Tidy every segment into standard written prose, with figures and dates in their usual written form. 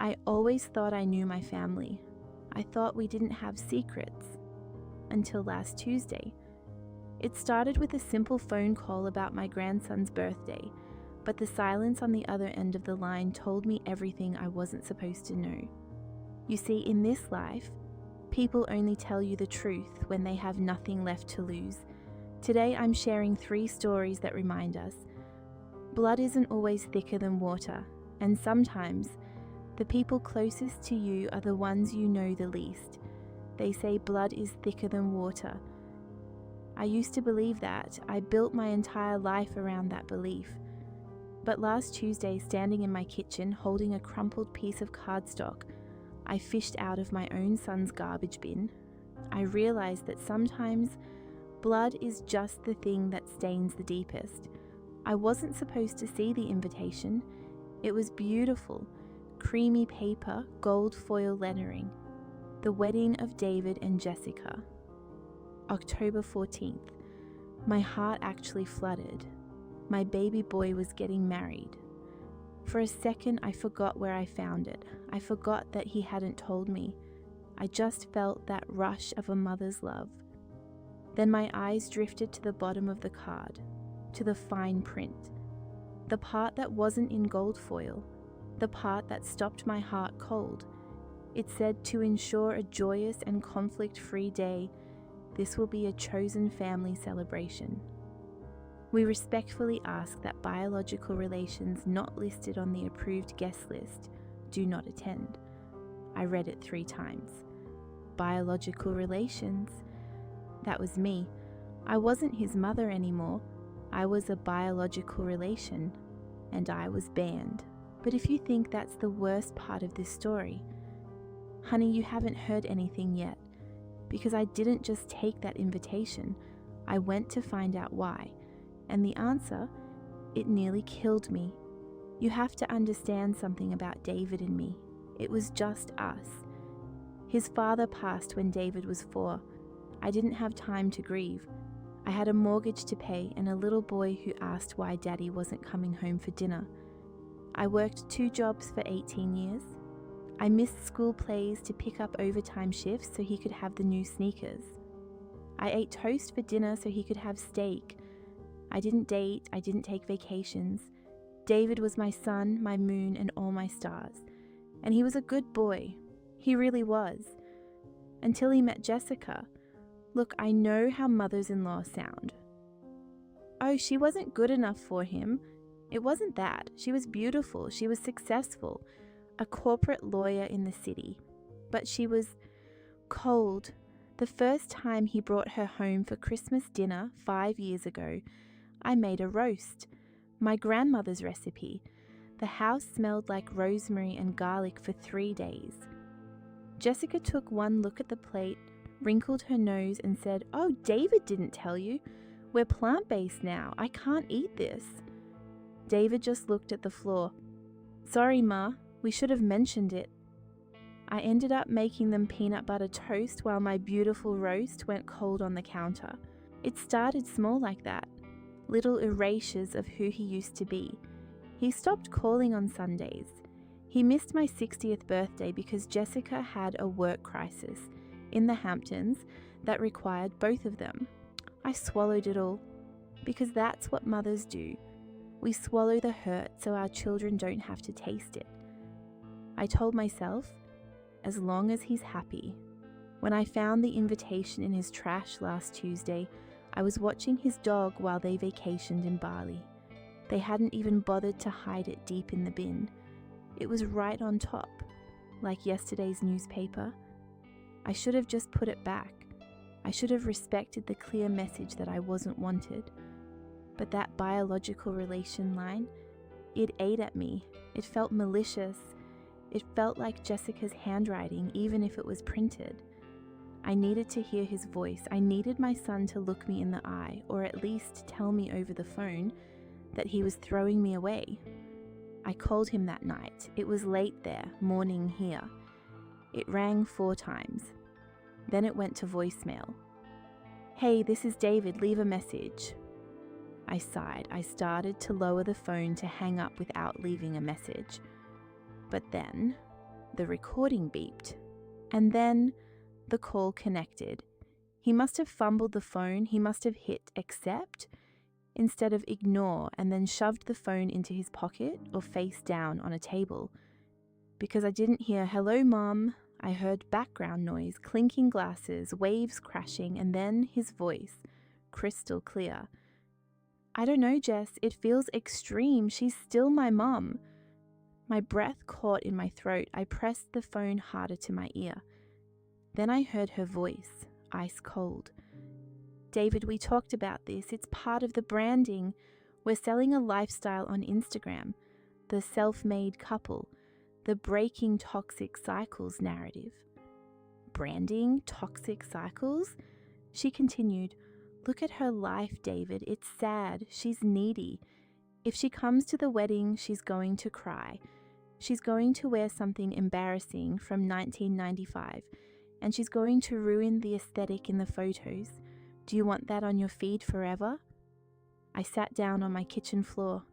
I always thought I knew my family. I thought we didn't have secrets. Until last Tuesday. It started with a simple phone call about my grandson's birthday, but the silence on the other end of the line told me everything I wasn't supposed to know. You see, in this life, people only tell you the truth when they have nothing left to lose. Today I'm sharing 3 stories that remind us blood isn't always thicker than water, and sometimes the people closest to you are the ones you know the least. They say blood is thicker than water. I used to believe that. I built my entire life around that belief. But last Tuesday, standing in my kitchen holding a crumpled piece of cardstock I fished out of my own son's garbage bin, I realized that sometimes blood is just the thing that stains the deepest. I wasn't supposed to see the invitation. It was beautiful, creamy paper, gold foil lettering. The wedding of David and Jessica. October 14th. My heart actually flooded. My baby boy was getting married. For a second, I forgot where I found it. I forgot that he hadn't told me. I just felt that rush of a mother's love. Then my eyes drifted to the bottom of the card, to the fine print. The part that wasn't in gold foil, the part that stopped my heart cold. It said, to ensure a joyous and conflict-free day, this will be a chosen family celebration. We respectfully ask that biological relations not listed on the approved guest list do not attend. I read it 3 times. Biological relations. That was me. I wasn't his mother anymore. I was a biological relation, and I was banned. But if you think that's the worst part of this story, honey, you haven't heard anything yet, because I didn't just take that invitation. I went to find out why, and the answer, it nearly killed me. You have to understand something about David and me. It was just us. His father passed when David was 4. I didn't have time to grieve. I had a mortgage to pay and a little boy who asked why Daddy wasn't coming home for dinner. I worked 2 jobs for 18 years. I missed school plays to pick up overtime shifts so he could have the new sneakers. I ate toast for dinner so he could have steak. I didn't date, I didn't take vacations. David was my sun, my moon, and all my stars. And he was a good boy. He really was. Until he met Jessica. Look, I know how mothers-in-law sound. Oh, she wasn't good enough for him. It wasn't that. She was beautiful. She was successful. A corporate lawyer in the city. But she was cold. The first time he brought her home for Christmas dinner 5 years ago, I made a roast. My grandmother's recipe. The house smelled like rosemary and garlic for 3 days. Jessica took one look at the plate, wrinkled her nose and said, "Oh, David didn't tell you. We're plant-based now. I can't eat this." David just looked at the floor. "Sorry, Ma. We should have mentioned it." I ended up making them peanut butter toast while my beautiful roast went cold on the counter. It started small like that. Little erasures of who he used to be. He stopped calling on Sundays. He missed my 60th birthday because Jessica had a work crisis in the Hamptons that required both of them. I swallowed it all, because that's what mothers do. We swallow the hurt so our children don't have to taste it. I told myself, as long as he's happy. When I found the invitation in his trash last Tuesday, I was watching his dog while they vacationed in Bali. They hadn't even bothered to hide it deep in the bin. It was right on top, like yesterday's newspaper. I should have just put it back. I should have respected the clear message that I wasn't wanted. But that biological relation line, it ate at me. It felt malicious. It felt like Jessica's handwriting, even if it was printed. I needed to hear his voice. I needed my son to look me in the eye, or at least tell me over the phone that he was throwing me away. I called him that night. It was late there, morning here. It rang 4 times. Then it went to voicemail. "Hey, this is David, leave a message." I sighed. I started to lower the phone to hang up without leaving a message. But then, The recording beeped. And then the call connected. He must have fumbled the phone. He must have hit accept instead of ignore and then shoved the phone into his pocket or face down on a table. Because I didn't hear, "Hello, Mom." I heard background noise, clinking glasses, waves crashing, and then his voice, crystal clear. "I don't know, Jess. It feels extreme. She's still my mom." My breath caught in my throat. I pressed the phone harder to my ear. Then I heard her voice, ice cold. "David, we talked about this. It's part of the branding. We're selling a lifestyle on Instagram. The self-made couple. The breaking toxic cycles narrative." Branding toxic cycles? She continued, "Look at her life, David. It's sad. She's needy. If she comes to the wedding, she's going to cry. She's going to wear something embarrassing from 1995, and she's going to ruin the aesthetic in the photos. Do you want that on your feed forever?" I sat down on my kitchen floor.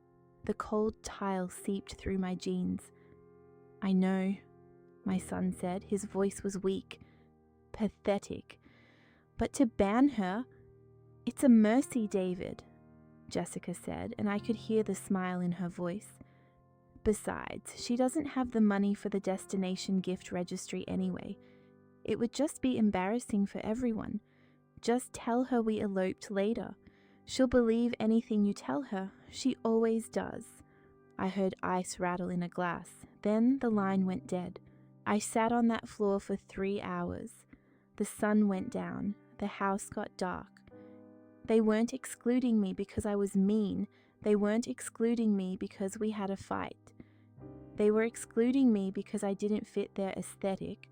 The cold tile seeped through my jeans. "I know," my son said. His voice was weak, pathetic. "But to ban her, it's a mercy, David," Jessica said, and I could hear the smile in her voice. "Besides, she doesn't have the money for the destination gift registry anyway. It would just be embarrassing for everyone. Just tell her we eloped later. She'll believe anything you tell her. She always does." I heard ice rattle in a glass. Then the line went dead. I sat on that floor for 3 hours. The sun went down. The house got dark. They weren't excluding me because I was mean. They weren't excluding me because we had a fight. They were excluding me because I didn't fit their aesthetic.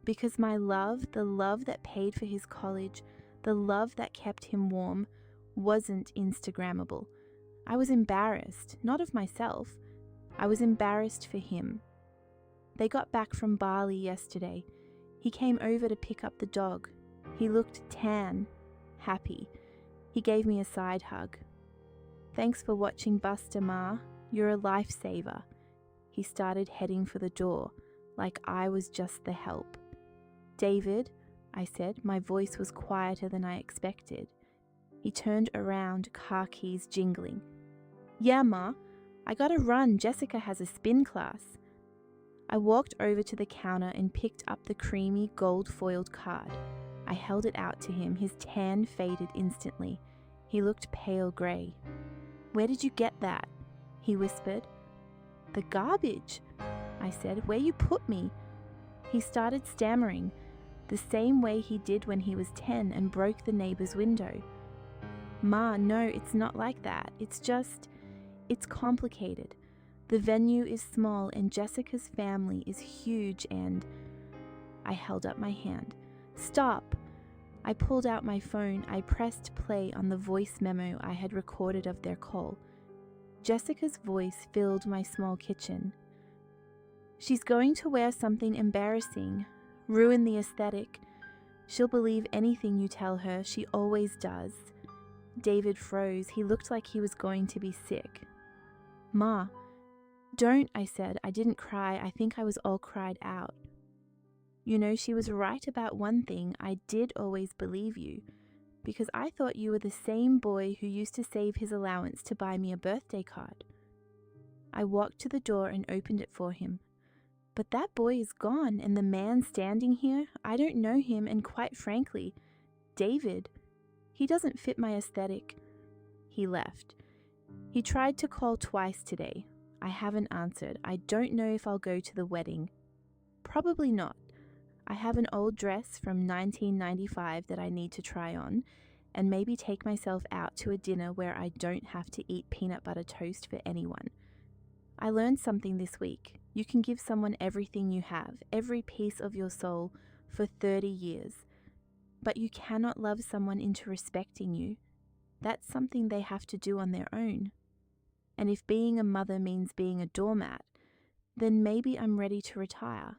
Because my love, the love that paid for his college, the love that kept him warm, wasn't Instagrammable. I was embarrassed, not of myself. I was embarrassed for him. They got back from Bali yesterday. He came over to pick up the dog. He looked tan, happy. He gave me a side hug. "Thanks for watching Buster, Ma. You're a lifesaver." He started heading for the door, like I was just the help. "David," I said. My voice was quieter than I expected. He turned around, car keys jingling. "Yeah, Ma. I gotta run. Jessica has a spin class." I walked over to the counter and picked up the creamy gold-foiled card. I held it out to him. His tan faded instantly. He looked pale grey. "Where did you get that?" he whispered. "The garbage," I said. "Where you put me." He started stammering, the same way he did when he was 10 and broke the neighbor's window. "Ma, no, it's not like that. It's complicated. The venue is small and Jessica's family is huge and..." I held up my hand. "Stop!" I pulled out my phone. I pressed play on the voice memo I had recorded of their call. Jessica's voice filled my small kitchen. "She's going to wear something embarrassing, ruin the aesthetic. She'll believe anything you tell her. She always does." David froze. He looked like he was going to be sick. "Ma, don't," I said. I didn't cry. I think I was all cried out. "You know, she was right about one thing. I did always believe you, because I thought you were the same boy who used to save his allowance to buy me a birthday card." I walked to the door and opened it for him. "But that boy is gone, and the man standing here, I don't know him, and quite frankly, David, he doesn't fit my aesthetic." He left. He tried to call twice today. I haven't answered. I don't know if I'll go to the wedding. Probably not. I have an old dress from 1995 that I need to try on, and maybe take myself out to a dinner where I don't have to eat peanut butter toast for anyone. I learned something this week. You can give someone everything you have, every piece of your soul, for 30 years. But you cannot love someone into respecting you. That's something they have to do on their own. And if being a mother means being a doormat, then maybe I'm ready to retire.